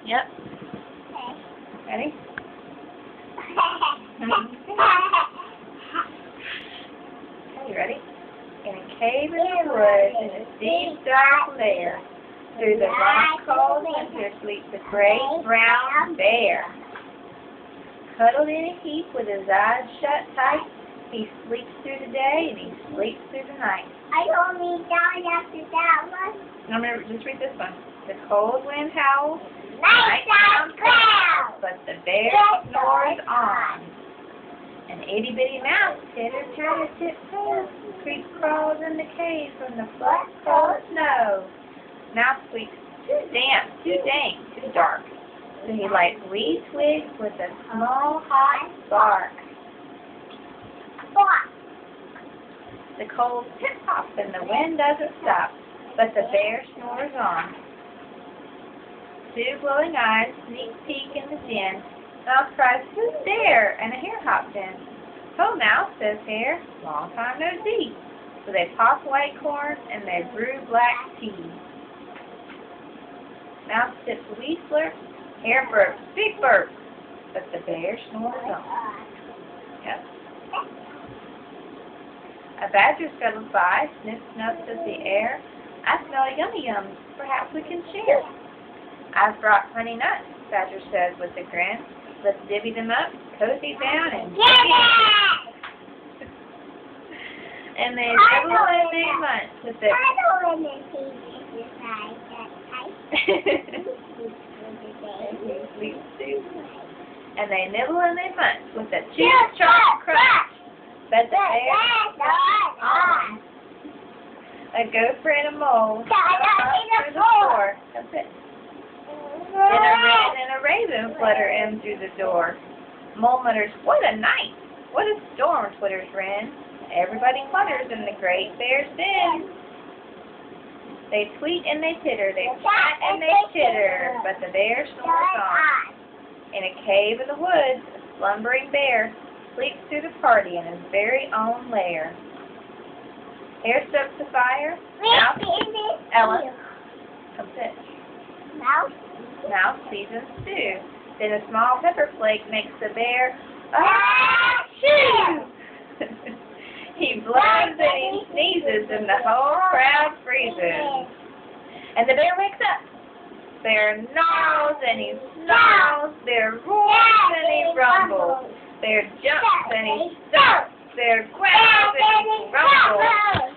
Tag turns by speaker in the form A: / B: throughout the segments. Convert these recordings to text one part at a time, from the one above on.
A: Yep.
B: Okay.
A: Ready? Okay, ready? In a cave in the woods, in a deep dark lair, through the long cold winter sleeps a great brown bear. Cuddled in a heap with his eyes shut tight, he sleeps through the day and he sleeps through the night.
B: I don't need down after that one.
A: I'm going to just read this one. The cold wind howls,
B: Night sounds clouds,
A: but the bear snores on. An itty-bitty mouse, titter-tatter, tip-toe, creeps crawls in the cave from the flat, cold snow. Mouse squeaks, too damp, too dank, too dark. So he lights wee twigs with a small, hot spark. The cold pip-pops and the wind doesn't stop, but the bear snores on. Two glowing eyes sneak peek in the den. Mouse cries, "Who's there?" and a hare hops in. "Oh, Mouse," says Hare, "long time no see." So they pop white corn and they brew black tea. Mouse sips a wee slurp, Hare burps, big burp, but the bear snores on. Yep. A badger scuttles by, sniffs, snuffs at the air. "I smell yummy yums, perhaps we can share." "I've brought honey nuts," Badger says with a grin. "Let's divvy them up, cozy down, and and they nibble and they munch with their and they nibble and they munch with a chew, chomp, crunch. But the bear on. A gopher and a mole through the floor. That's it. Then a wren and a raven flutter in through the door. Mole mutters, "What a night! What a storm!" twitters Wren. Everybody flutters in the great bear's den. They tweet and they titter, they chat and they chitter, but the bear snores on. In a cave in the woods, a slumbering bear sleeps through the party in his very own lair. Hare stokes the fire. Mouse, Ella, come sit. Mouse seasons stew. Then a small pepper flake makes the bear achoo! He blows and he sneezes and the whole crowd freezes. And the bear wakes up. Bear gnarls and he snarls. Bear roars and he rumbles. Bear jumps and he stomps. Bear growls and he rumbles.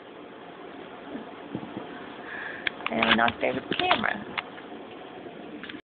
A: And we knocked over the camera.